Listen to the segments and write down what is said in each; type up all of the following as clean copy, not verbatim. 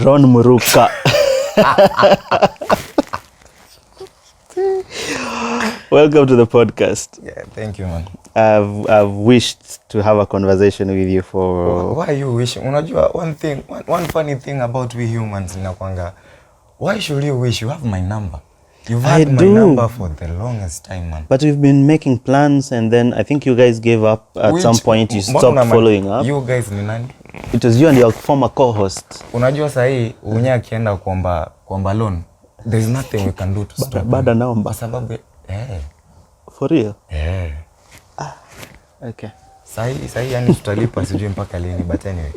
Ron Muruka. Welcome to the podcast. Yeah, thank you, man. I've wished to have a conversation with you for... Why are you wishing? Unajua, one funny thing about we humans inakwanga, why should you wish? You have my number. You've had my number for the longest time, man. But we've been making plans, and then I think you guys gave up at some point. You stopped following up. You guys ni nani? It was you and your former co-host. Unajua sahi unye akienda kuomba loan, there's nothing we can do to stop. Bada naomba. Sababu For real? Yeah. Okay. Sahi yani tutalipa sijui mpaka lini, but anyway.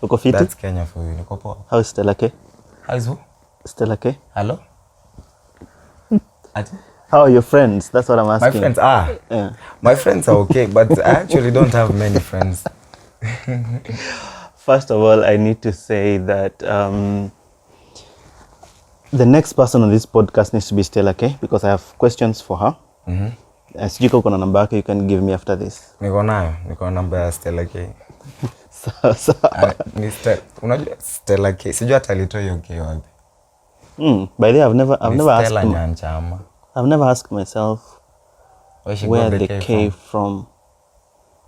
Uko fiti? That's Kenya for you. Niko poa. How is Stella K? How is who? Stella K? Hello? How are your friends? That's what I'm asking. My friends yeah. My friends are okay, but I actually don't have many friends. First of all, I need to say that the next person on this podcast needs to be Stella K, because I have questions for her. Sijui kama kuna namba yake you can give me after this. Niko na namba ya Stella K. Mr. Unajua Stella K, sijui atalitoa hiyo K wapi. By the way, I've never asked. I've never asked myself where the K from.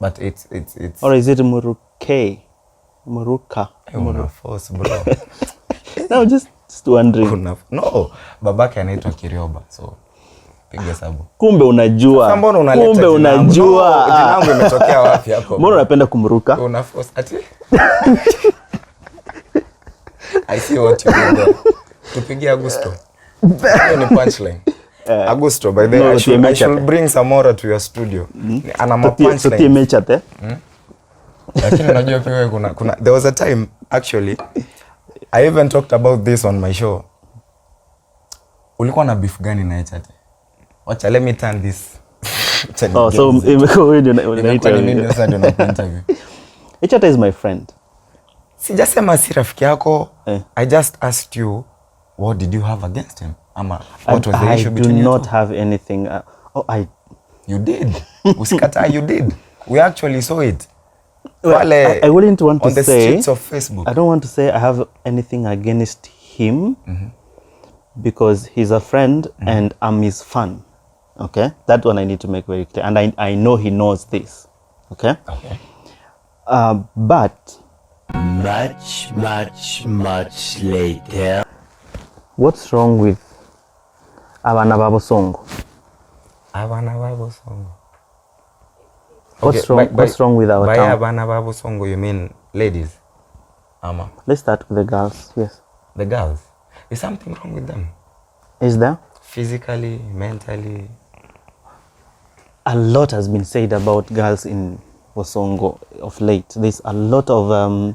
But it's or is it Muruka? Una force, bro. No, just wondering. No, babake anaitwa Kirioba, so piga sabu. Kumbe unajua. Kumbe unajua. Jina langu imetokea wapi hapo? Mbona unapenda kumruka? Una force ati. I see what you did there. Tupigie Augusto. Hiyo ni punchline. Augusto, by the way, I should bring SAMORA to your studio. Ana punchline. Tutimechate. Lakini unajua pia kuna there was a time actually I even talked about this on my show. Ulikuwa na beef gani na Echate? Wacha let me turn this. So imekuwa wewe ndio interview. Echate is my friend. Sijasema si rafiki yako. I just asked you what did you have against him? Ama what was the issue between you? I do not have anything. You did. Usikata, you did. We actually saw it. Well, I wouldn't want to on the say streets of Facebook. I don't want to say I have anything against him because he's a friend and I'm his fan. Okay, that one I need to make very clear, and I know he knows this. Okay. Okay. But much later. What's wrong with abana babo songo? Abana babo songo. What's wrong with our by town? By abana babo songo, you mean ladies? Ama. Let's start with the girls. Yes. The girls. Is something wrong with them? Is there? Physically, mentally. A lot has been said about girls in Bosongo of late. There's a lot of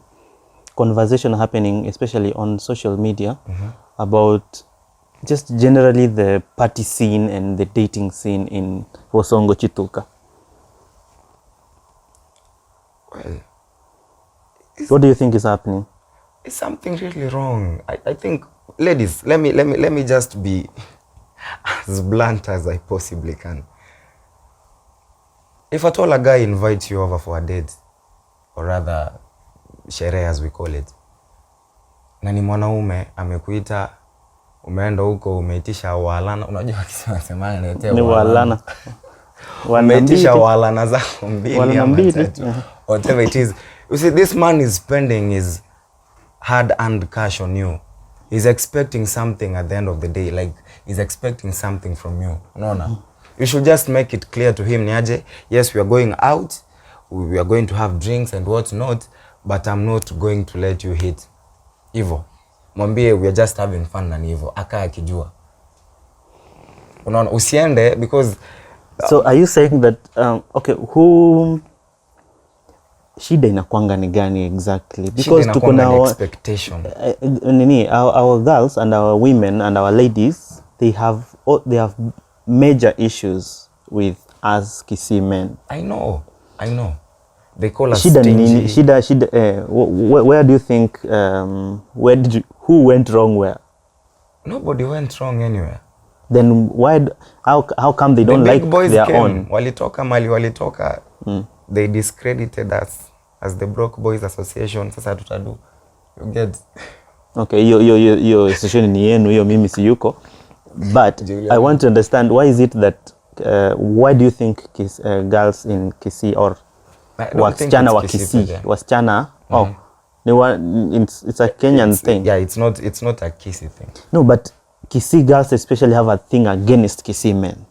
conversation happening, especially on social media, about just generally the party scene and the dating scene in Bosongo Chituka. Well, what do you think is happening? Is something really wrong? I think, ladies, let me just be as blunt as I possibly can. If at all a guy invites you over for a date, or rather sherehe as we call it, na ni mwanaume amekuita, umeenda huko umeitisha walana, unajua wakisema naletea ni walana. Umeitisha walana zako mbili ama tatu, whatever it is. You see, this man is spending his hard-earned cash on you. He's expecting something at the end of the day, like he's expecting something from you. No. You should just make it clear to him, niaje, yes, we are going out, we are going to have drinks and what not, but I'm not going to let you hit. Hivyo. Mwambie we are just having fun na hivyo. Aka akijua. Unaona, usiende because so are you saying that okay, who shida inakwanga ni gani exactly? Because tuko na expectation. Our girls and our women and our ladies, they have major issues with us Kisii men. I know. They call us shida stingy. Shida, where do you think who went wrong where? Nobody went wrong anywhere. Then how come they don't like their own? Walitoka mali walitoka. They discredited us as the Broke Boys Association. Sasa tutadu. You get Okay, hiyo session ni yenu, hiyo mimi si yuko. But I want to understand, why is it that why do you think girls in Kisii or wasichana wa Kisii, wasichana it's a Kenyan thing. Yeah, it's not a Kisii thing. No, but Kisii girls especially have a thing against Kisii men.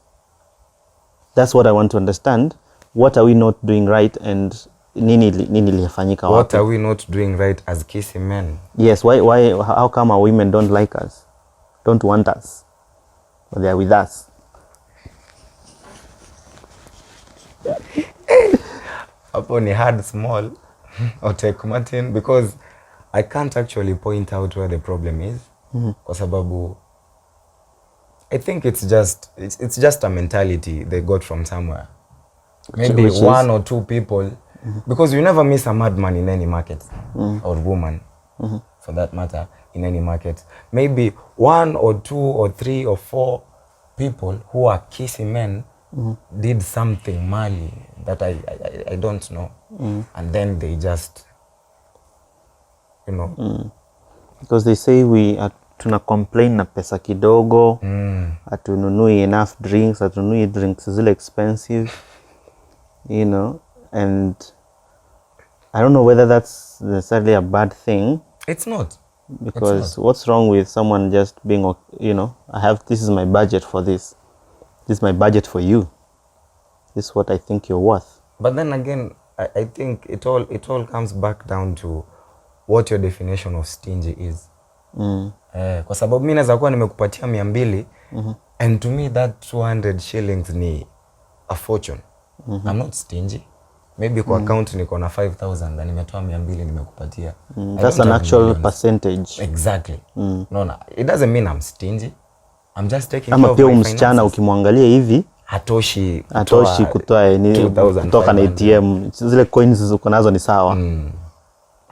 That's what I want to understand. What are we not doing right, and nini lifanyika wapi? What are we not doing right as Kisii men? Yes, why how come our women don't like us, don't want us, but they are with us? Hapo ni hard small or take Martin, because I can't actually point out where the problem is. Kwa sababu I think it's just a mentality they got from somewhere. Maybe one or two people, because you never miss a madman in any market, or woman, for that matter, in any market. Maybe one or two or three or four people who are Kisii men did something mali that I don't know, and then they just, you know, because they say we are tuna complain na pesa kidogo, hatununui enough drinks, hatununui drinks zile expensive, you know, and I don't know whether that's necessarily a bad thing. It's not. Because it's not. What's wrong with someone just being, you know, this is my budget for this. This is my budget for you. This is what I think you're worth. But then again, I think it all comes back down to what your definition of stingy is. Kwa sababu mimi naweza kuwa nimekupatia 200, and to me that 200 shillings ni a fortune. I'm not stingy. Maybe kwa account niko na 5,000 na nimetoa 200 nimekupatia. That's an actual percentage. Exactly. No, it doesn't mean I'm stingy. I'm just taking care Ama of pia my msichana ukimwangalia hivi hatoshi kutoa kutoka na ATM, zile coins uko nazo ni sawa.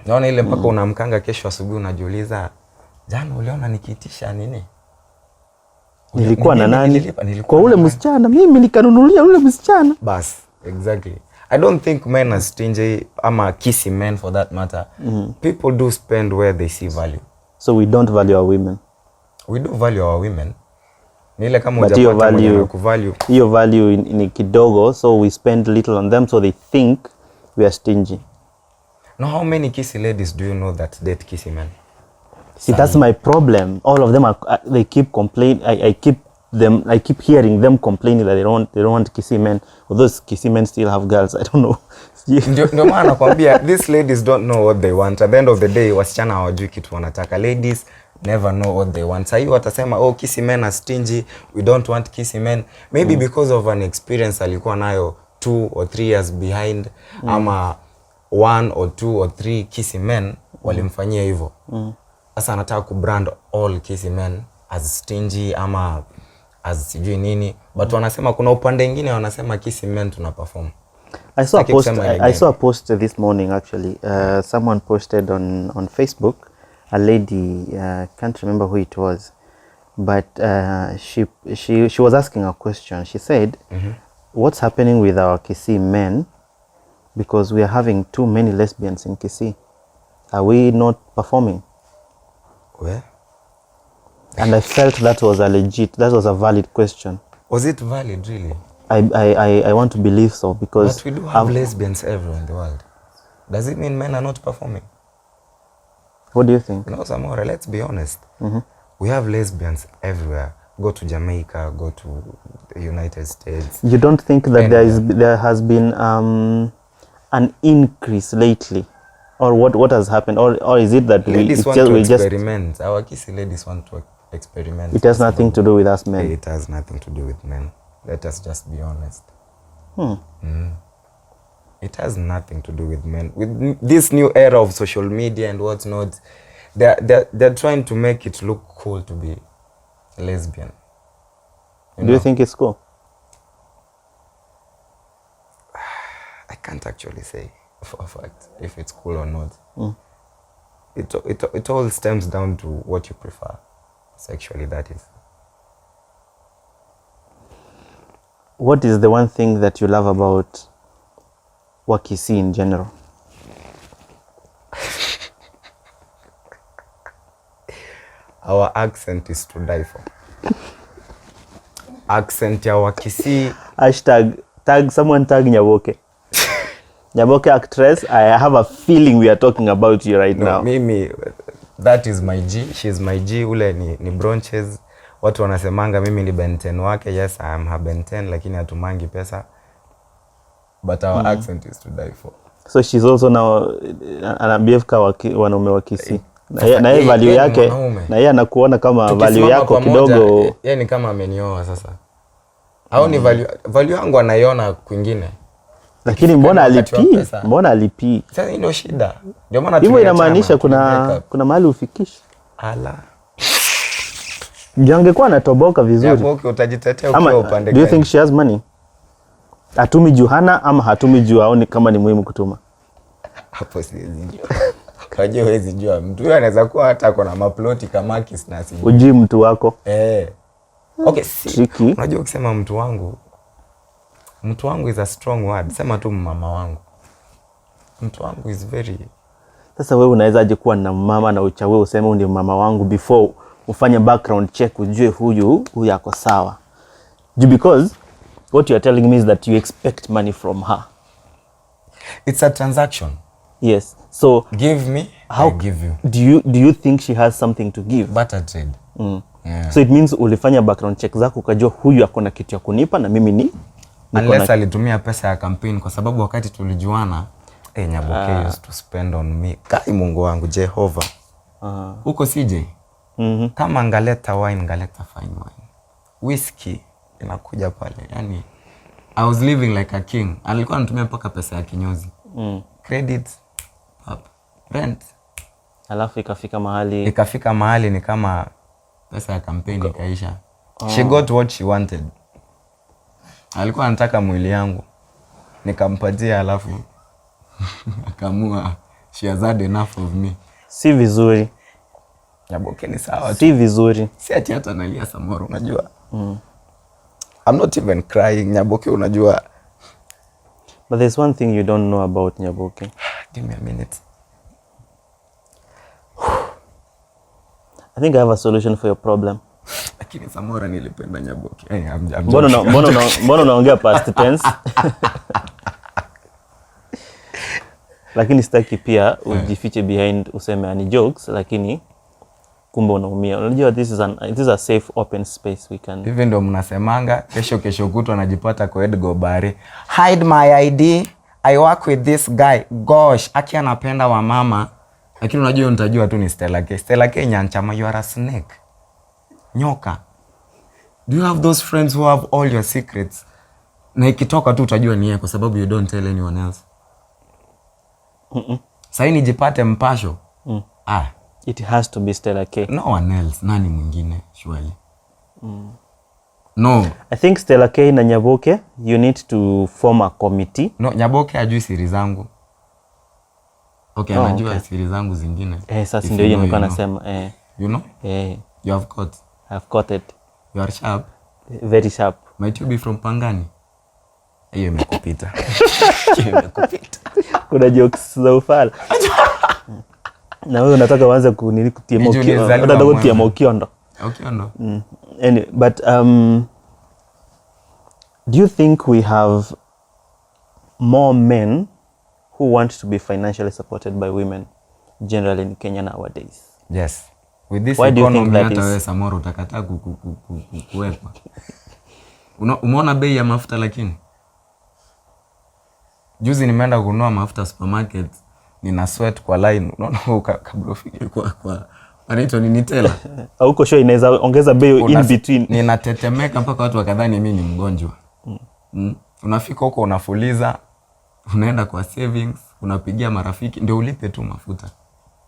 Naona ile mpaka unamkanga kesho asubuhi unajiuliza, jana uliona nikiitisha nini? Nilikuwa na nani? Kwa ule msichana mimi nikanunulia ule msichana. Bas, exactly. I don't think men are stingy, ama Kisii men for that matter. People do spend where they see value. So we don't value our women. We do value our women. Nile kama but hujapata mwenye anakuvalue. Hiyo value ni kidogo, so we spend little on them, so they think we are stingy. Now, how many Kisii ladies do you know that date Kisii men? See, that's my problem. All of them they keep complaining. I keep hearing them complaining that they don't want Kisii men. Although those Kisii men still have girls, I don't know. Ndio maana nakwambia, these ladies don't know what they want. At the end of the day, wasichana hawajui kitu wanataka. Ladies never know what they want. Sasa watasema, oh, Kisii men are stingy, we don't want Kisii men. Maybe because of an experience alikuwa nayo 2 or 3 years behind, ama 1 or 2 or 3 Kisii men walimfanyia hivyo. Sasa anataka kubrand all Kisii men as stingy ama as sijui nini, but wanasema kuna upande mwingine wanasema Kisii men tuna perform. I saw a post this morning actually. Someone posted on Facebook, a lady, can't remember who it was, but she was asking a question. She said, what's happening with our Kisii men, because we are having too many lesbians in Kisii? Are we not performing? Where? And I felt that was a valid question. Was it valid, really? I want to believe so, because but we do have lesbians everywhere in the world. Does it mean men are not performing? What do you think? No, Samora, let's be honest. We have lesbians everywhere. Go to Jamaica, go to the United States. You don't think that there has been an increase lately? Or what has happened? Or is it that ladies want to experiment? Our Kisii ladies want to experiment. It has nothing to do with us men. It has nothing to do with men. Let us just be honest. It has nothing to do with men. With this new era of social media and whatnot, they're trying to make it look cool to be lesbian. Do you think it's cool? I can't actually say for a fact if it's cool or not. It all stems down to what you prefer sexually, that is. What is the one thing that you love about Kisii in general? Our accent is to die for. Accent ya Wakisii. Someone tag Nyaboke. Nyaboke actress, I have a feeling we are talking about you right now. Mimi, that is my G. She's my G. Ule ni bronches. Watu wanasemanga mimi ni Ben 10 wake. Yes, I am her Ben 10, lakini hatumangi pesa. But our accent is to die for. So she's also now ana BF wanaume wa Kisii. Na yeye value yake, na yeye anakuona kama value yako kidogo. Yeye ni kama amenioa sasa. Au ni value yangu anaiona kwingine. Lakini mbona alipi? Sasa ndio shida. Ndio maana hivyo inamaanisha kuna mahali ufikisha. Ala. Angekuwa anatoboka vizuri. Nyaboke utajitetea ukiwa upande gani? Do you think she has money? Hatumi Juhana ama hatumi juu aoni kama ni muhimu kutuma? Hapo siwezi jua. Kaje huwezi jua. Mtu huyo anaweza kuwa hata kuna maploti kama Kis na sijui. Ujui mtu wako. Okay, unajua ukisema mtu wangu is a strong word. Sema tu mama wangu. Mtu wangu is very... Sasa wewe unawezaje kuwa na mama na uchague useme ndio mama wangu before ufanye background check ujue huyu yako sawa? Because what you are telling me is that you expect money from her. It's a transaction. Yes. So give me, I give you. Do you think she has something to give? Barter trade. Yeah. So it means ulifanya background check zako ukajua huyu akona kitu ya kunipa na mimi ni unless alitumia pesa ya campaign, kwa sababu wakati tulijuana Nyaboke used to spend on me. Kai Mungu wangu Jehova. Huko CJ. Kama ngaleta wine, ngaleta fine wine. Whiskey inakuja pale. Yani I was living like a king. Alikuwa anatumia mpaka pesa ya kinyozi. Credit, rent. Alafu ikafika mahali ni kama pesa ya campaign ikaisha. She got what she wanted. Alikuwa anataka mwili yangu. Nikampatia alafu akamua she has had enough of me. Si vizuri. Nyaboke ni sawa. Si vizuri. Si ati hata nalia SAMORA unajua. I'm not even crying Nyaboke unajua. But there's one thing you don't know about Nyaboke. Give me a minute. I think I have a solution for your problem. Lakini SAMORA nilipenda Nyaboke. Mbona unaongea past tense? Lakini sitaki pia ujifiche behind useme ani jokes, lakini kumbe unaumia. Unajua this is a safe open space we can. Hivi ndio mnasemanga kesho kutwa anajipata kwa Edgo Bari. Hide my ID. I work with this guy. Gosh, aki anapenda wa mama. Lakini unajua nitajua tu ni Stella K. Stella K nyanchama, you are a snake. Nyoka. Do you have those friends who have all your secrets? Na ikitoka tu utajua ni yeye kwa sababu you don't tell anyone else. Sasa nijipate mpasho. It has to be Stella K. No one else. Nani mwingine surely? No. I think Stella K na Nyaboke, you need to form a committee. No, Nyaboke ajui siri zangu. Okay, anajua siri zangu zingine. Sasa ndio yeye nilikuwa nasema. You know? You have caught. I've caught it. You are sharp. Very sharp. Might you be from Pangani? Hiyo imekupita. Kuna jokes za ufala. Na wewe unataka uanze kutia Mokiondo. Okiondo. Anyway, but do you think we have more men who want to be financially supported by women generally in Kenya nowadays? Yes. With this Why economy hata wewe SAMORA utakataa kuwekwa. Umeona bei ya mafuta lakini? Juzi nimeenda kununua mafuta supermarket, nina sweat kwa line. Unaona kabla ufike kwa anaitwa nini tela? Huko show inaweza ongeza bei in between. Ninatetemeka mpaka watu wakadhani mimi ni mgonjwa. Unafika huko unafuliza, unaenda kwa savings, unapigia marafiki ndio ulipe tu mafuta.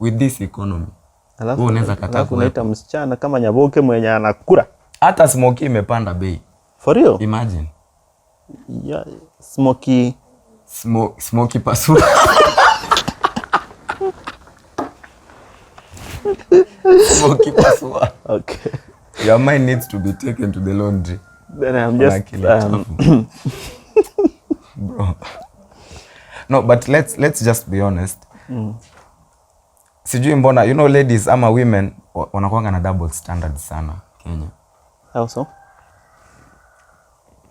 With this economy. Alafu unaweza kataa kunaita msichana kama Nyaboke mwenye anakura. Hata smoky imepanda bei. For real? Imagine. Yeah, smoky pasua. Smoky pasua. Okay. Your mind needs to be taken to the laundry. Then I'm just bro. No, but let's just be honest. Sijui mbona, you know ladies ama women wanakuanga na double standards sana Kenya. How so?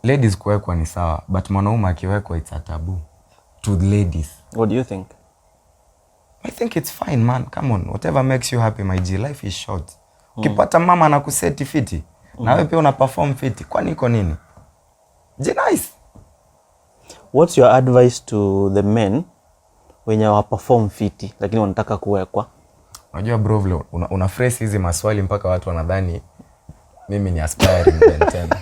Ladies kuwekwa ni sawa, but mwanaume akiwekwa it's a taboo to the ladies. What do you think? I think it's fine, man. Come on, whatever makes you happy, my G. Life is short. Ukipata mama anakuseti fiti, na wewe pia una perform fiti, kwani iko nini? Ji nice. What's your advice to the men wenye wa perform fiti lakini wanataka kuwekwa? Unajua bro, vile una phrase hizi maswali mpaka watu wanadhani mimi ni aspiring Ben 10.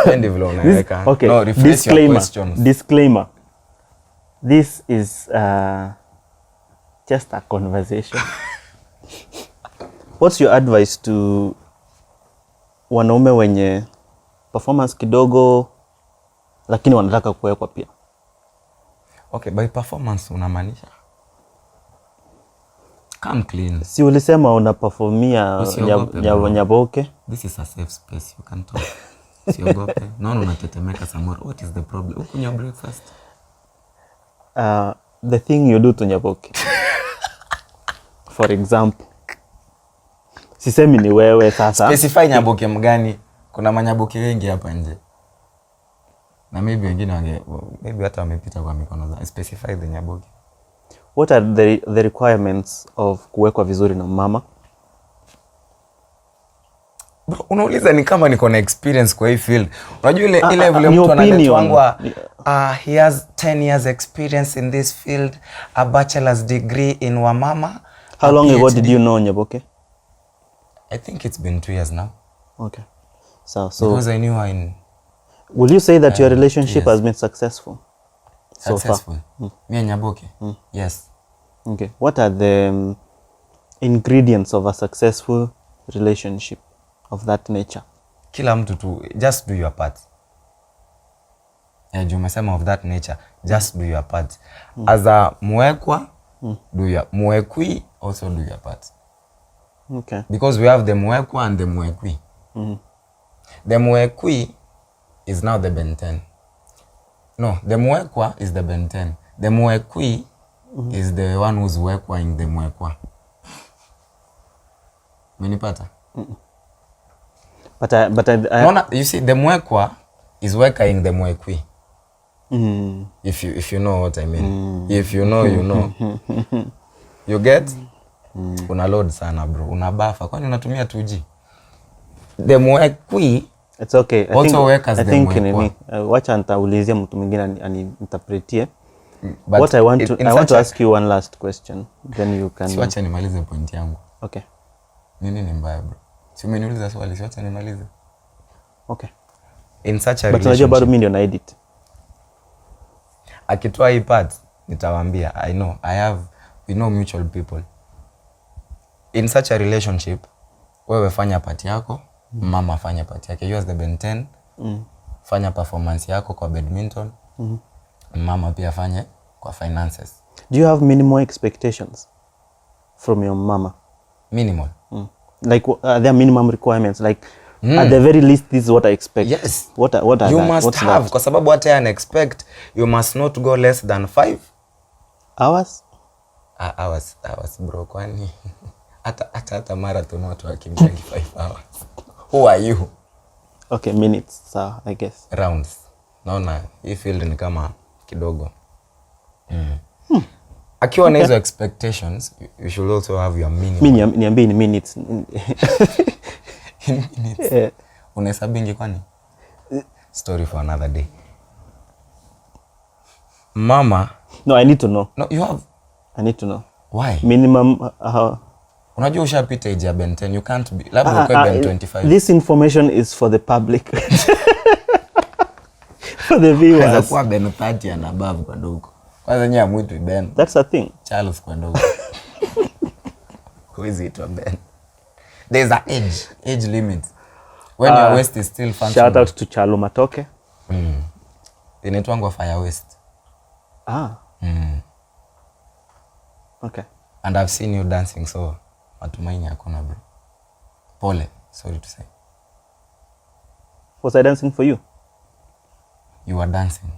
Spendi vile unaweka. Okay. No, rephrase your questions. Disclaimer. This is just a conversation. What's your advice to wanaume wenye performance kidogo lakini wanataka kuwekwa pia? Okay, by performance unamaanisha come clean. Si ulisema unaperformia Nyaboke? This is a safe space, you can talk. Siogope. Naona unatetemeka Samora. What is the problem? Ukunywa breakfast? The thing you do to Nyaboke. For example. Sisemi ni wewe sasa. Specify Nyaboke mgani? Kuna manyaboke wengi hapa nje. Na maybe wengine maybe hata wamepita kwa mikono za. Specify the Nyaboke. What are the requirements of kuwekwa vizuri na mama? Bro, unauliza ni kama niko na experience kwa hii field. Unajua ile vile mtu analetwangwa he has 10 years experience in this field, a bachelor's degree in wamama. How long ago did you know Nyaboke? I think it's been 2 years now. Okay. So because I knew her in... Will you say that your relationship has been successful? Successful? So far? Me and Nyaboke? Yes. Okay. What are the ingredients of a successful relationship of that nature? Kila mtu tu, just do your part. Juu umesema of that nature, just do your part. As a mwekwa, do your mwekwi, also do your part. Okay. Because we have the mwekwa and the mwekwi. The mwekwi is now the Ben 10. No, the mwekwa is the Ben 10. The mwekwi is the one who's wekwa in the mwekwa. Menipata? But I no, you see, the mwekwa is wekaing the mwekwi. If you know what I mean. If you know, you know. You get? Una load sana bro. Una buffer. Kwani unatumia 2G? The mwekwi, it's okay. I think nini, wacha nitaulizia mtu mwingine aniinterpretie. What I want to ask you one last question, then you can... Siwacha nimalize point yangu. Okay. Nini ni mbaya bro? Si umeniuliza swali, siwacha nimalize. Okay. In such a relationship. But unajua bado mimi ndio na edit. Akitoa hii part, nitawaambia. We know mutual people. In such a relationship, wewe fanya part yako, mama fanya part yake. You as the Ben 10, fanya performance yako kwa badminton, mama pia fanya kwa finances. Do you have minimal expectations from your mama? Minimal? Like there are minimum requirements, like at the very least this is what I expect. Yes. What are you that? must What's have, that? kwa sababu what I expect, you must not go less than 5 hours. Hours bro, kwani hata marathon watu wakimbia 5 hours. Who are you? Okay, minutes, so I guess. Rounds. Naona hii field ni kama kidogo. Akiwa na hizo expectations, you should also have your minimum. Niambie in minutes. In minutes. Unahesabingi kwani? Story for another day. Mama. No, I need to know. No, you have. I need to know. Why? Minimum. Unajua ushapita age ya Ben 10, you can't be. Labda uko Ben 25. This information is for the public. For the viewers. Kwanza kwa Ben 30 and above kwa ndugu. Kwanza nyia mwitu Ben. That's a thing. Charles kwa ndugu. Who is it Ben? There's an age limit. When your waist is still functional. Shout out to Chalo Matoke. Inaitwangwa fire waist. Okay. And I've seen you dancing, so matumaini hakuna bro. Pole, sorry to say. Was I dancing for you? You were dancing.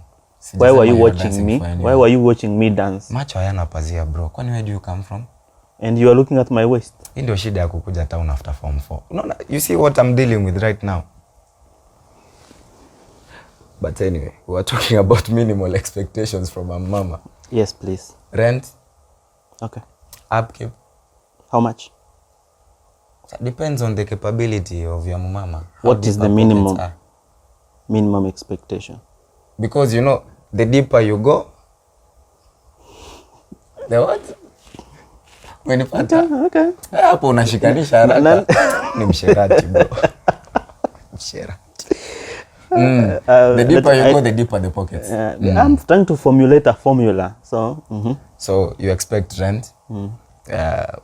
Why were you watching me? Why were you watching me dance? Macho hayana pazia bro. Kwani where do you come from? And you are looking at my waist. Hii ndio shida ya kukuja town after form 4. Unaona, you see what I'm dealing with right now. But anyway, we are talking about minimal expectations from a mama. Yes, please. Rent. Okay. Upkeep. How much? It depends on the capability of your mama. What is the minimum expectation? Because you know, the deeper you go, the what? Okay. Hapo unashikanisha haraka. Ni msherati bro. Msherati. The deeper you go, the deeper the pockets. I'm trying to formulate a formula. So, so you expect rent,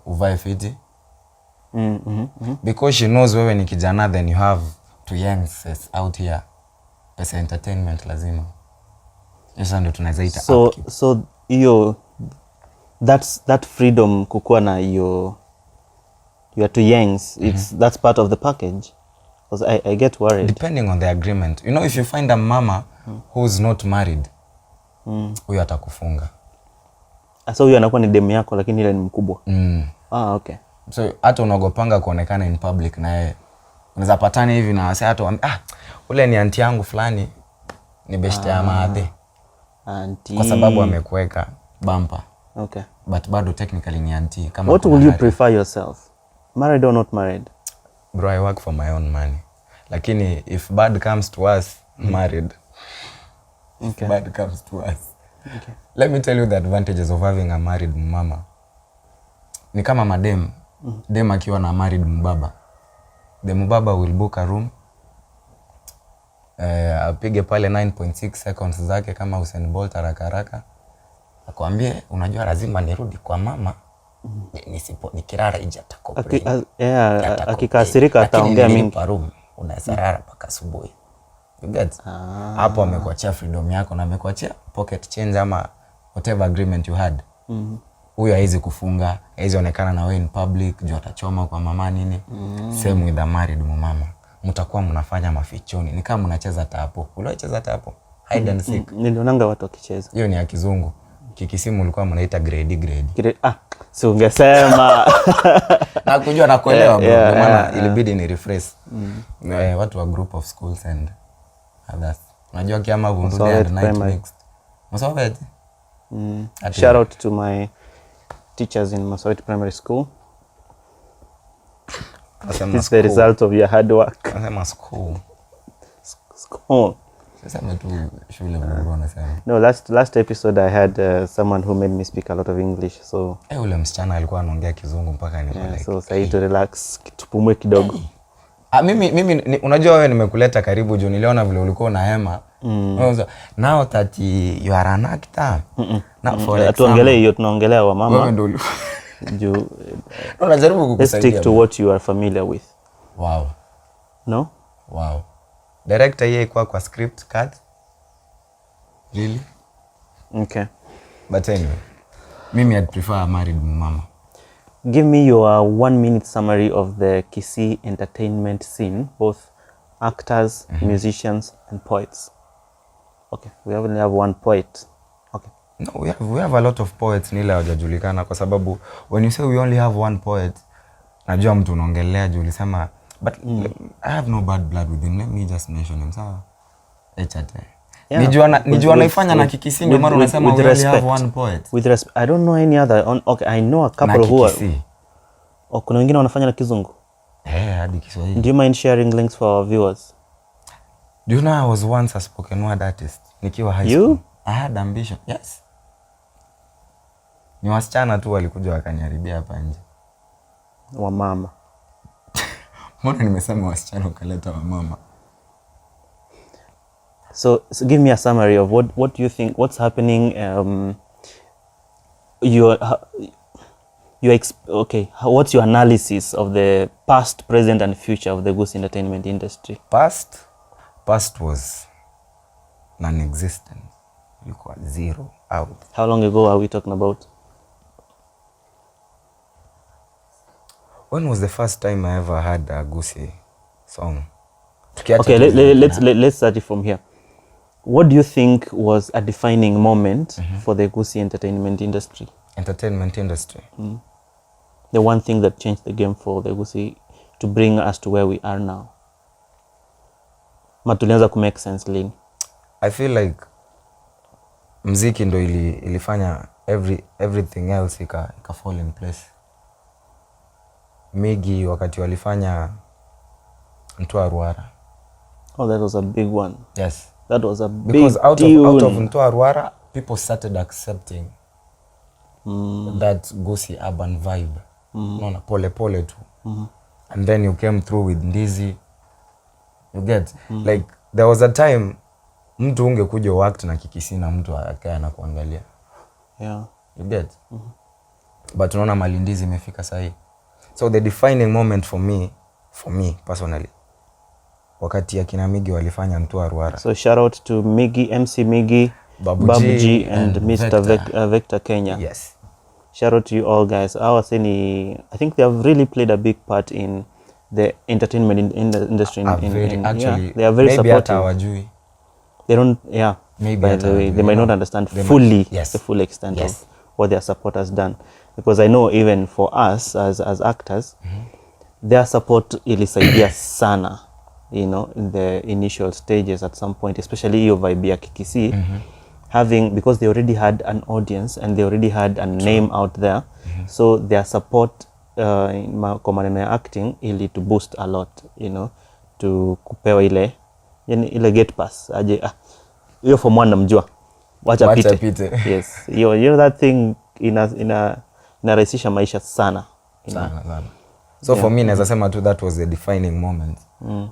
uvae fiti. Because she knows wewe ni kijana, then you have to youngsters out here. Pesa entertainment lazima. Yes, ndio tunaweza ita upkeep. So hiyo that freedom kukua na you are too young, that's part of the package. Because I get worried. Depending on the agreement. You know, if you find a mama who's not married, huyo atakufunga. So huyo anakuwa ni demu yako lakini ile ni mkubwa. Okay. So hata unagopanga kuonekana in public na yeye. Unaweza patana hivi na wase hata ule ni aunti yangu fulani, ni beshte ya maadhe. Auntie. Kwa sababu amekuweka bumper. Okay. But bado technically ni auntie. Kama what will you prefer yourself? Married or not married? Bro, I work for my own money. Lakini if bad comes to us, married. Okay. If bad comes to us. Okay. Let me tell you the advantages of having a married mama. Ni kama madem. Dem akiwa na married mbaba. The mbaba will book a room. Apige pale 9.6 seconds zake kama Usain Bolt haraka. Akwambie unajua lazima nirudi kwa mama. Nikirara ije atakopa. Akikasirika ataongea mingi. Unaweza rara mpaka asubuhi. You get? Hapo amekuachia freedom yako na amekuachia pocket change ama whatever agreement you had. Huyo haizi kufunga, haizi onekana na wewe in public, juu atachoma kwa mama nini. Same with a married mama. Mtakuwa mnafanya mafichoni. Ni kama mnacheza tapo. Ulicheza tapo? Hide and seek. Nilionanga watu wakicheza. Hiyo ni ya kizungu. Kikisimu ulikuwa mnaita grade. Si ungesema. Na kujua na kuelewa bro. Ndio maana ilibidi ni refresh. Watu wa group of schools and others. Unajua kiama vundule and night mixed. Msaweti? Shout out to my teachers in Masaweti Primary School. It's the result of your hard work. Nasema school. Sasa tu shule bro unasema. No, last episode I had someone who made me speak a lot of English. So ule msichana alikuwa anaongea kizungu mpaka niko like. So sasa to relax, tupumue kidogo. Mimi unajua wewe nimekuleta karibu juu niliona vile ulikuwa na hema. Now that you are an actor. Now for example. Tuongelee hiyo, tunaongelea wa mama. Wewe ndio juu unajaribu kukusaidia. Let's stick to what you are familiar with. Wow. No? Wow. Director yeye kwa script card. Really? Okay. But anyway, mimi I'd prefer a married mama. Give me your 1-minute summary of the Gusii entertainment scene, both actors, musicians, and poets. Okay, we only have one poet. Okay. No, we have a lot of poets nila hawajajulikana kwa sababu when you say we only have one poet, najua mtu unaongelea juu ulisema but I have no bad blood with him. Let me just mention him. Sawa. Echate. Nijua naifanya na Kikisii ndio maana unasema we only have one poet. With respect, I don't know any other. Okay, I know a couple who are. Kuna wengine wanafanya na Kizungu. Hadi Kiswahili. Do you mind sharing links for our viewers? Do you know I was once a spoken word artist nikiwa high school? You? I had ambition. Yes. Ni wasichana tu walikuja wakaniharibia hapa nje. Wa mama. Mbona nimesema wasichana ukaleta wa mama? So give me a summary of what you think, what's happening, what's your analysis of the past, present and future of the Gusii entertainment industry? Past was non-existent. Ilikuwa zero out. How long ago are we talking about? When was the first time I ever heard a Gusii song? Okay, let's start it from here. What do you think was a defining moment for the Gusii entertainment industry? Entertainment industry. The one thing that changed the game for the Gusii to bring us to where we are now. Matulianza ku make sense lini? I feel like mziki ndo ilifanya everything else ika fall in place. Migi wakati walifanya Ntwa Ruara. Oh, that was a big one. Yes. That was a big because out of Ntwa Ruara, people started accepting that Gusii urban vibe. Nona pole pole tu. And then you came through with NDIZI. You get? Like there was a time mtu ungekuja work na Kikisii na mtu akaya na kuangalia. Yeah. You get? But unaona mali NDIZI imefika sahi. So the defining moment for me personally, wakati akina Migi walifanya Ntwa Ruara. So shout out to Migi, MC Migi, Babuji and Mr. Vector Kenya. Yes. Shout out to you all guys. I think they have really played a big part in the entertainment in the industry. Actually, they are very maybe supportive. Hawajui. They don't, Maybe by the way, they might not understand fully the full extent of what their support has done. Because I know even for us as actors, their support ilisaidia sana, you know, in the initial stages at some point, especially hiyo vibe ya Kikisii, because they already had an audience and they already had a name out there. So their support kwa maneno ya acting ili to boost a lot, you know, to kupewa ile gate pass aje hiyo form 1 namjua wacha pite. Yes, you know that thing inarahisisha maisha sana. So for me naweza sema tu that was the defining moment.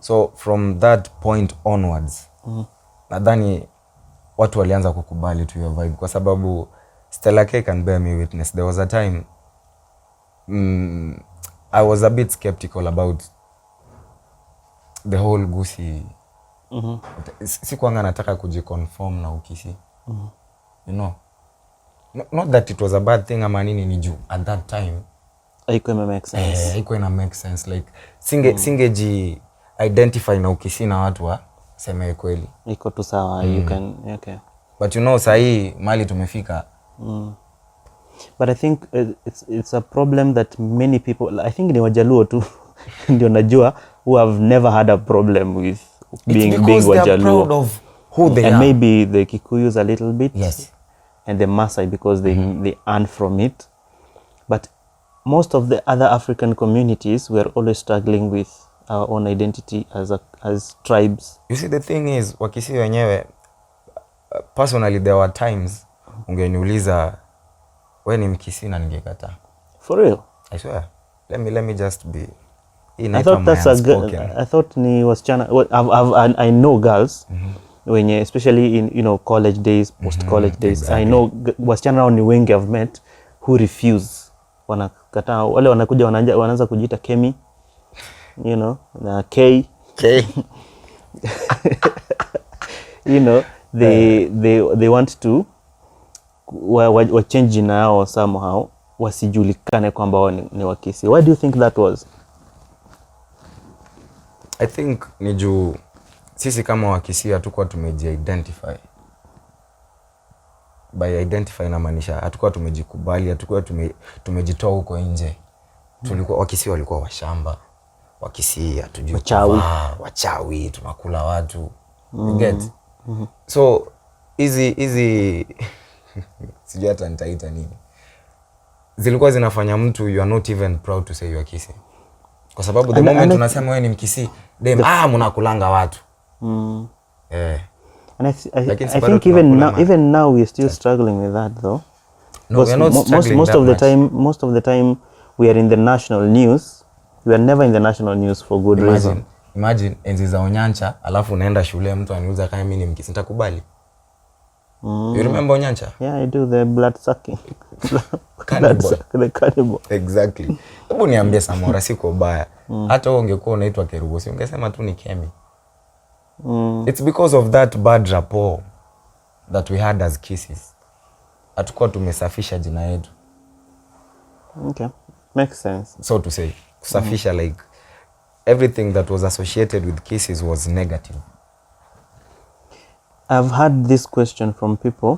So from that point onwards nadhani watu walianza kukubali tu your vibe kwa sababu Stella K can bear me witness. There was a time I was a bit skeptical about the whole Gusii. Sikuanga nataka kujiconform na Ukisii. You know, not that it was a bad thing ama nini ni juu at that time haikuwa make sense. Haikuwa ina make sense like singeji identify na Ukisii na watu wa sema kweli iko tu sawa. You can but you know sahi mali tumefika. But I think it's a problem that many people, I think ni Wajaluo tu ndio najua, who have never had a problem with being Wajaluo. They are proud of who they and are. Maybe the Kikuyus a little bit. Yes. And the Maasai because they earn from it. But most of the other African communities, we are always struggling with our own identity as tribes. You see, the thing is, Wakisii wenyewe, personally there were times ungeniuliza wewe ni Mkisii na ningekataa. For real? I swear. Let me just be. I thought that's a good. I thought ni wasichana. I know girls when especially in, you know, college days, post college days. Exactly. I know wasichana nao ni wengi I've met who refuse. Wanakataa, wale wanakuja wanaanza kujiita Kemi, you know, na K. You know, they want to wa change now somehow wasijulikane kwamba wao ni Wakisii. Why do you think that was? I think ni juu sisi kama Wakisii hatukuwa tumeji-identify. By identify na maanisha hatukuwa tumejikubali, hatukuwa tumejitoa huko nje. Tulikuwa Wakisii walikuwa washamba. Wakisii hatujui wachawi, tunakula watu. You get? So hizi sijui hata nitaita nini. Zilikuwa zinafanya mtu you are not even proud to say you are Kisii. Kwa sababu the moment unasema wewe ni Mkisii, mnakulanga watu. And I think even now we're still struggling with that though. No, we're not struggling most of the time we are in the national news. We are never in the national news for good reason. Imagine enzi za Onyancha, alafu unaenda shule mtu aniuliza kama mimi ni Mkisii, nitakubali? You remember Onyancha? Yeah, I do, the blood sucking. The cannibal. Exactly. Hebu niambie Samora, siko baya. Hata wewe ungekuwa unaitwa Kerubo, si ungesema tu ni Kemi. It's because of that bad rapport that we had as Kisses. Hatukuwa tumesafisha jina yetu. Okay, makes sense. So to say, kusafisha like everything that was associated with Kisses was negative. I've had this question from people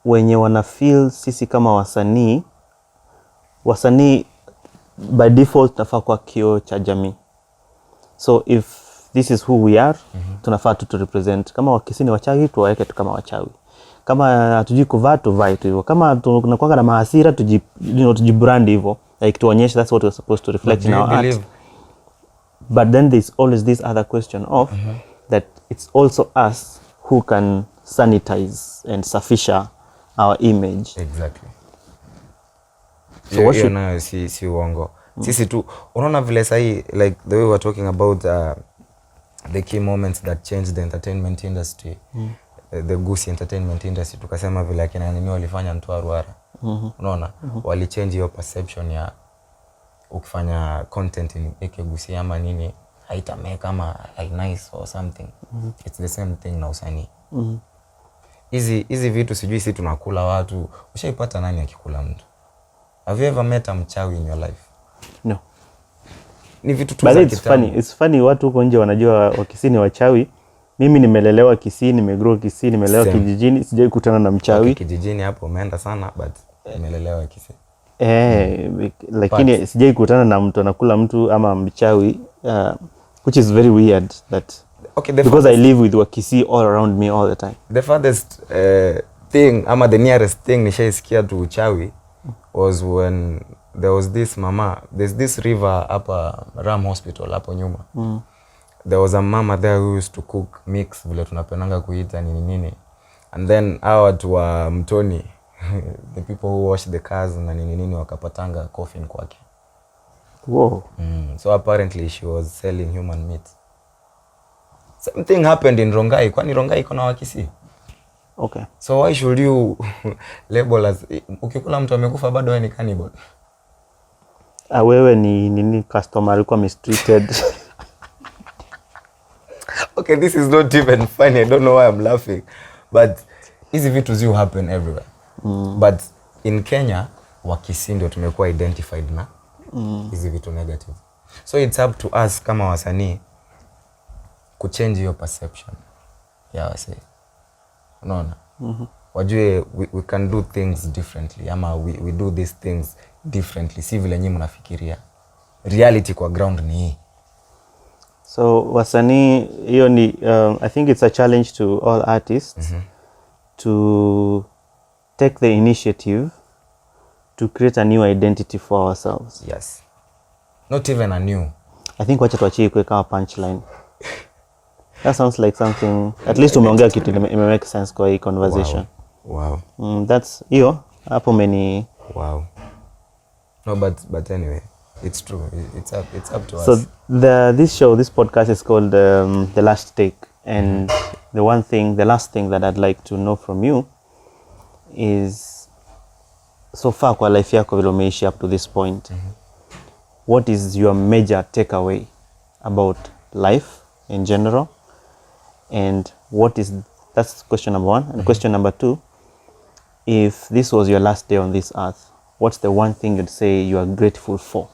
wenye wana feel sisi kama wasanii by default tunafaa kwa kioo cha jamii. So if this is who we are, tunafaa tu represent. Kama Wakisii ni wachawi, tuwaweke tu kama wachawi. Kama hatujui kuvaa, tuvae tu hivyo. Kama tunakuwa na mahasira, tujibrand hivyo. Like tuonyeshe that's what we're supposed to reflect in our art. But then there's always this other question of that it's also us who can sanitize and sufficient our image. Exactly. So what should... nayo si uongo. Sisi tu unaona vile sahi, like the way we're talking about the key moments that changed the entertainment industry, the Gusii entertainment industry, tukasema vile akina nini walifanya Ntoa Ruara. Unaona wali change your perception ya ukifanya content in Gusii ama nini haita make ama like nice or something. It's the same thing na usanii. Hizi vitu sijui sisi tunakula watu. Ushaipata nani akikula mtu? Have you ever met a mchawi in your life? No. Ni vitu tu za kitambo. It's funny watu huko nje wanajua Wakisii ni wachawi. Mimi nimelelewa Kisii, nimegrow Kisii, nimelelewa kijijini, sijai kutana na mchawi. Okay, kijijini hapo umeenda sana but nimelelewa Kisii. Lakini sijai kutana na mtu anakula mtu ama mchawi, which is very weird that because I live with Wakisii all around me all the time. The farthest thing ama the nearest thing nishaisikia tu uchawi was when there was this mama, there's this river hapa Ram Hospital hapo nyuma. There was a mama there who used to cook mix vile tunapenanga kuita nini. And then hawa watu wa mtoni the people who wash the cars na nini wakapatanga coffin kwake. Wow. So apparently she was selling human meat. Same thing happened in Rongai. Kwani Rongai iko na Wakisii? Okay. So why should you label as ukikula mtu amekufa bado wewe ni cannibal? Wewe ni nini customer alikuwa mistreated? Okay, this is not even funny. I don't know why I'm laughing. But hizi vitu zi happen everywhere. But in Kenya, Wakisii ndio tumekuwa identified na hizi vitu negative. So it's up to us kama wasanii kuchange your perception. Yeah, wasee. Unaona? Wajue we can do things differently. Ama we do these things differently. Si vile nyinyi mnafikiria. Reality kwa ground ni hii. So wasanii hiyo ni I think it's a challenge to all artists to take the initiative to create a new identity for ourselves. Yes. Not even a new. I think wacha tuachie kwa kama punchline. That sounds like something, at least umeongea kitu ime make sense kwa hii conversation. Wow. That's hiyo hapo many. Wow. No, but anyway, it's true. It's up to us. So this podcast is called The Last Take, and the last thing that I'd like to know from you is, so far kwa life yako vile umeishi up to this point, what is your major takeaway about life in general, and that's question number 1. And question number 2, if this was your last day on this earth, what's the one thing you'd say you are grateful for?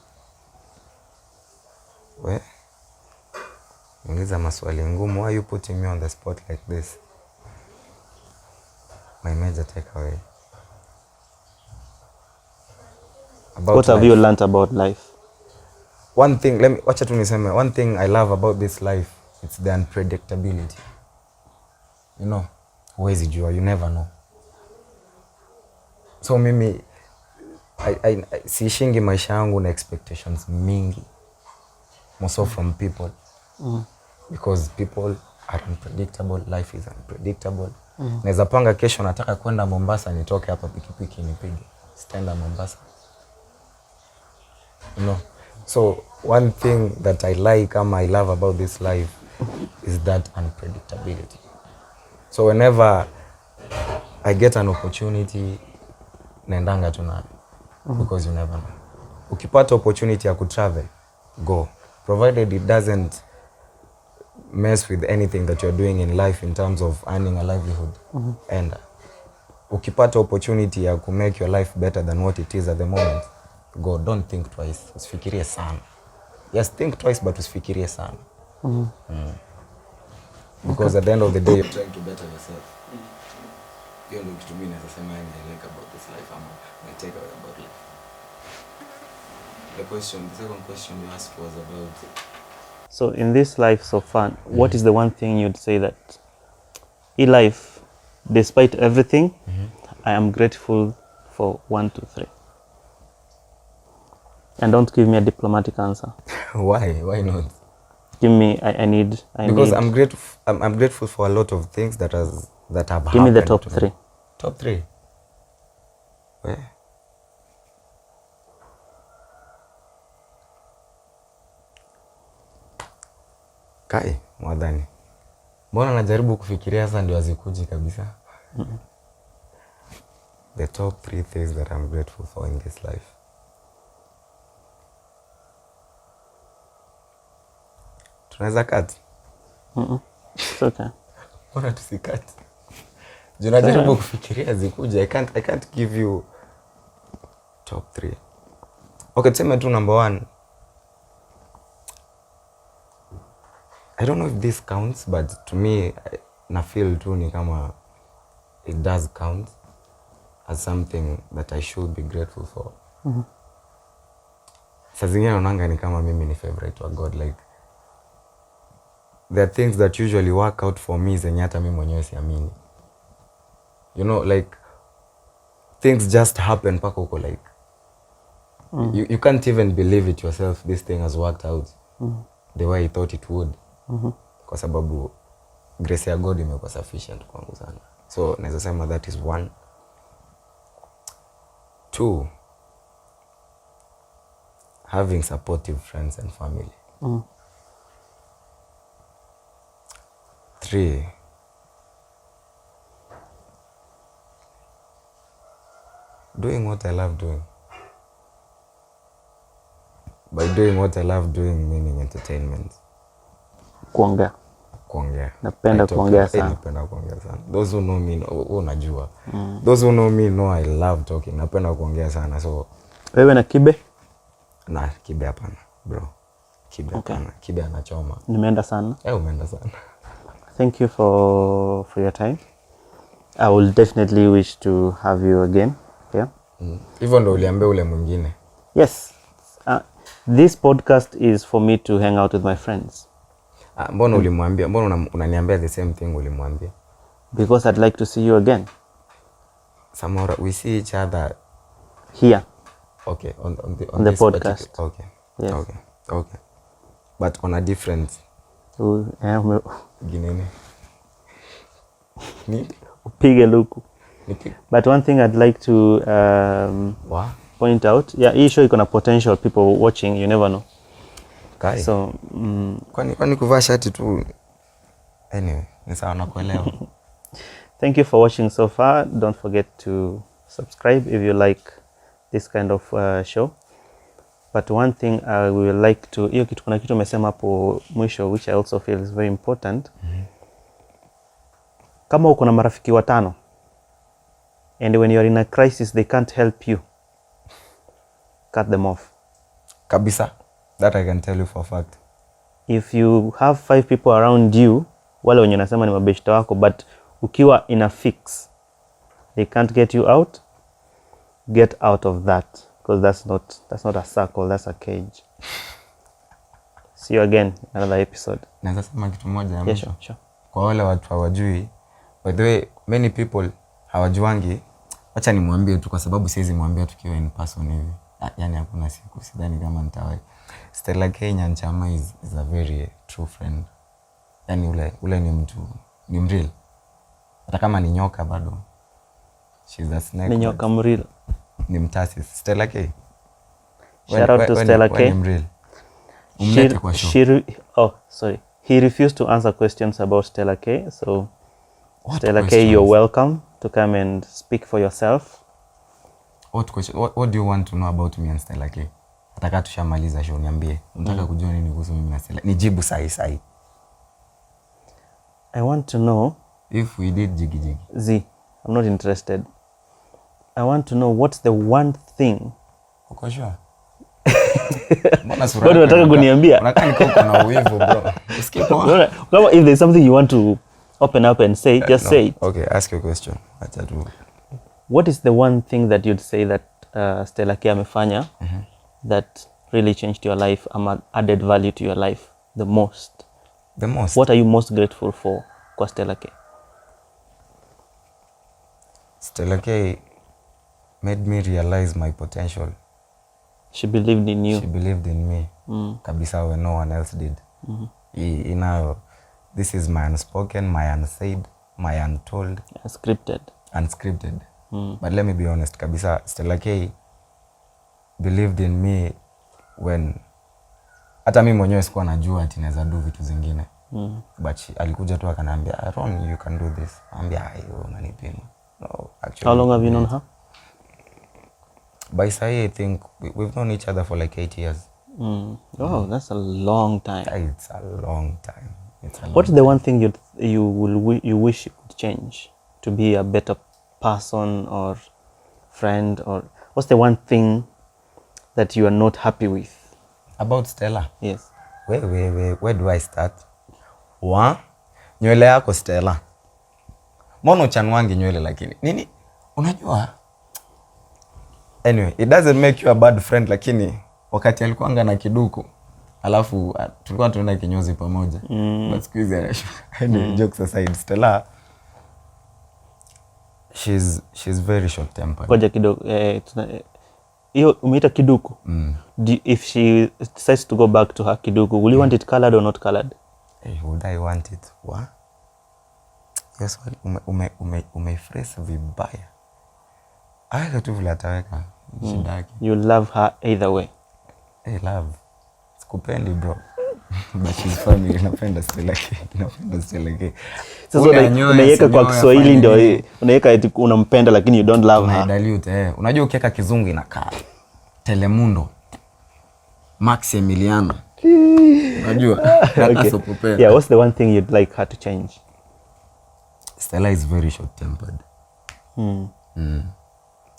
Well, maswali ngumu. Why are you putting me on the spot like this? My major takeaway. What have you learned about life? One thing, wacha tu niseme, one thing I love about this life, it's the unpredictability. You know, huwezi jua, you never know. So mimi, I siishingi maisha yangu na expectations mingi. More so from people. Because people are unpredictable, life is unpredictable. Naweza panga kesho nataka kwenda Mombasa, nitoke hapa pikipiki nipige. Sitaenda Mombasa. You know. So one thing that I like I love about this life is that unpredictability. So whenever I get an opportunity, naendanga tu nayo. Because you never know. Ukipata opportunity ya kutravel, go. Provided it doesn't mess with anything that you're doing in life in terms of earning a livelihood. And ukipata opportunity ya to make your life better than what it is at the moment, go. Don't think twice. Usifikirie sana. Yes, think twice, but usifikirie sana. because at the end of the day you're trying to better yourself. Hiyo ndio kitu mimi naweza sema I like about this life ama my takeaway about life. The second question you asked was about, so in this life so far, what is the one thing you'd say that in life, despite everything, I am grateful for 1, 2, 3? And don't give me a diplomatic answer. Why not? Give me, I need. Because I'm grateful for a lot of things that have happened. Give me the top 3. Top 3. Where? Kai, mwadhani. Mbona najaribu kufikiria sasa ndio azikuji kabisa? The top 3 things that I'm grateful for in this life. Tunaweza cut? It's okay. Mbona tusikat? Juu najaribu kufikiria zikuja. I can't give you top 3. Okay, tuseme tu number 1. I don't know if this counts, but to me, na feel tu ni kama it does count as something that I should be grateful for. Saa zingine naonanga ni kama mimi ni favorite wa God. Like, there are things that usually work out for me zenye hata mimi mwenyewe siamini. You know, like, things just happen paka uko like, you can't even believe it yourself, this thing has worked out the way I thought it would. Kwa sababu grace ya God imekuwa sufficient kwangu sana. So naweza sema that is 1. 2, having supportive friends and family. 3, doing what I love doing. By doing what I love doing, meaning entertainment. Kuongea. Napenda kuongea sana. Napenda kuongea sana. Those who know me unajua. Those who know me know I love talking. Napenda kuongea sana. So wewe na Kibe? Na Kibe hapana, bro. Kibe hapana. Kibe anachoma. Nimeenda sana. Umeenda sana. Thank you for your time. I will definitely wish to have you again. Yeah. Hivyo ndo uliambia ule mwingine. Yes. This podcast is for me to hang out with my friends. Mbona ulimwambia? Mbona unaniambia the same thing ulimwambia? Because I'd like to see you again. Samora, we see each other here. Okay, on the podcast. Okay. Yes. Okay. But on a different Ginene. Upige luku. But one thing I'd like to point out, hii show iko na potential, people watching, you never know. Kai. So, kwani kuvaa shati tu. Anyway, ni sawa nakuelewa. Thank you for watching so far. Don't forget to subscribe if you like this kind of show. But one thing I would like to, hiyo kitu kuna kitu umesema hapo mwisho, which I also feel is very important. Kama uko na marafiki 5 and when you are in a crisis they can't help you, cut them off. Kabisa. That I can tell you for a fact. If you have 5 people around you, wale wenye nasema ni mabeshte wako, but ukiwa in a fix, they can't get you out, get out of that, because that's not a circle, that's a cage. See you again in another episode. Naweza sema kitu moja ya mwisho. Sure. Kwa wale watu hawajui, by the way, many people hawajuangi, acha nimwambie tu kwa sababu siwezi mwambia tukiwa in person hivi. Yani hakuna siku, sidhani kama nitawai. Stella Kenya Nchama is a very true friend. Yani ule ni mtu, ni mreal. Hata kama ni nyoka bado. She's a snake. Ni nyoka mreal. Ni mtasi. Stella K. Shout out to Stella K. Umlete kwa show. He refused to answer questions about Stella K. So What Stella questions? K, you're welcome to come and speak for yourself. What question? What do you want to know about me and Stella K? Nataka tushamaliza show, niambie. Unataka kujua nini kuhusu mimi na Stella? Nijibu sahi. I want to know if we did jiggy. Z, I'm not interested. I want to know what's the one thing. Uko sure? Mbona sura Bado unataka kuniambia? Unakaa niko na uwivu bro. Usikie poa. Kama if there's something you want to open up and say, just say it. Okay, ask your question. Acha tu. What is the one thing that you'd say that Stella K amefanya that really changed your life ama added value to your life the most? The most? What are you most grateful for kwa Stella K? Stella K made me realize my potential. She believed in you. She believed in me. Kabisa when no one else did. You know, this is my unspoken, my unsaid, my untold. Unscripted. But let me be honest, kabisa Stella K believed in me when hata mimi mwenyewe sikuwa najua ati naweza do vitu zingine. But alikuja tu akaniambia, "Ron, you can do this." Ambia, "Ayo, unanipima." No, actually. How long have you known her? By say, I think we've known each other for like 8 years. Oh, that's a long time. It's a long time. What's the one thing you wish you could change to be a better person or friend, or what's the one thing that you are not happy with about Stella? Yes. Where do I start? Nywele yako Stella. Mbona uchanwangi nywele lakini? Nini? Unajua? Anyway, it doesn't make you a bad friend, lakini wakati alikuanga na kiduku, alafu tulikuwa tunaenda kinyozi pamoja. But squeeze anyway, jokes aside, Stella she's very short tempered. Koja kidogo hiyo umeita kiduku. If she decides to go back to her kiduku, will you want it colored or not colored? Would I want it? What? Yes, umephrase vibaya. Aka tu vile ataweka shida yake. You love her either way. Love. Sikupendi bro. But she's funny. Napenda Stella K. Sasa unaiweka kwa Kiswahili ndio unaiweka eti unampenda lakini you don't love her. Dilute, unajua ukiweka kizungu inakaa Telemundo, Maximiliano. Unajua? Okay. Yeah, what's the one thing you'd like her to change? Stella is very short tempered.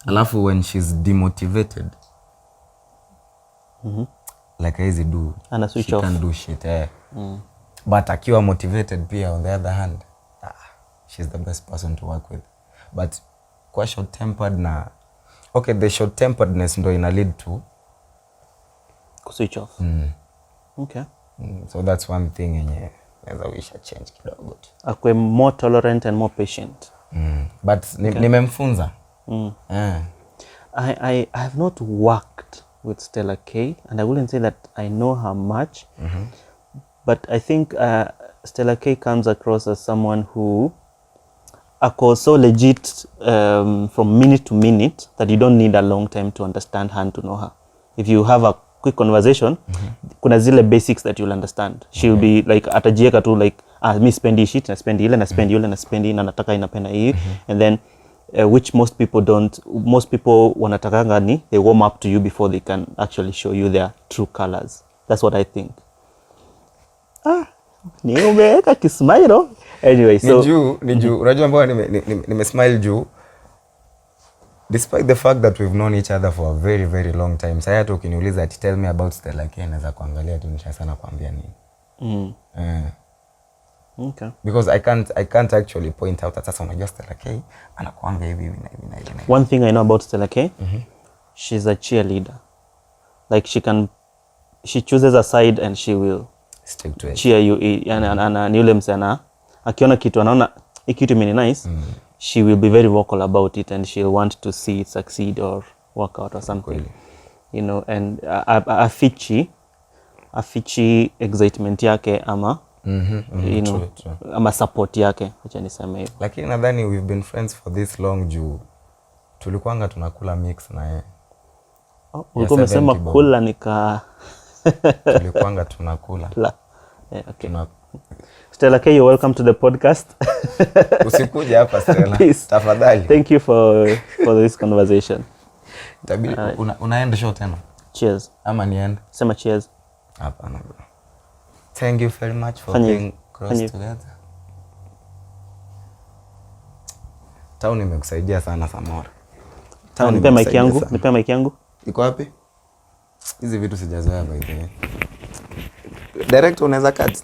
Alafu when she's demotivated, like easy do, she can do shit. But akiwa motivated pia, on the other hand, she's the best person to work with. But kwa short tempered na okay, the short temperedness ndo ina lead to switch off. Okay. So that's one thing yenye naweza wish change kidogo tu. Akwe more tolerant and more patient. But nimemfunza. I have not worked with Stella K, and I wouldn't say that I know her much, but I think Stella K comes across as someone who are so legit from minute to minute that you don't need a long time to understand her and to know her. If you have a quick conversation, kuna zile basics that you'll understand. She'll be like atajieka tu like mi spendi shit na spendi ile na spendi yule na spendi na nataka inapenda hii, and then which most people don't. Most people wanatakanga ni they warm up to you before they can actually show you their true colors. That's what I think. Ni umeweka kismile. Anyway, so ni juu unajua mbona nimesmile juu despite the fact that we've known each other for a very very long time. Sasa hata ukiniuliza ati tell me about Stella K, naweza kuangalia tu nisha sana kuambia nini. Okay. Because I can't actually point out that sasa unajua Stella K anakuanga hivi na hivi. One thing I know about Stella K, she's a cheerleader. Like she chooses a side and she will stick to it. Cheer you. Ni yule msana akiona kitu anaona hiki kitu ni nice, she will be very vocal about it and she'll want to see it succeed or work out or something. Really? You know, and afichi excitement yake ama you know, true. Ama support yake, acha niseme hivyo. Lakini nadhani we've been friends for this long juu tulikuanga tunakula mix na yeye. Ulikuwa umesema kula tulikuanga tunakula. Okay. Stella K, you're welcome to the podcast. Usikuje hapa Stella. Tafadhali. Thank you for this conversation. Tabiri unaenda show tena. Cheers. Ama niende. Sema cheers. Hapana bro. Thank you very much for being close together. Town imekusaidia sana Samora. Nipe mic yangu. Iko wapi? Hizi vitu sijazoea by the way. Director unaweza cut.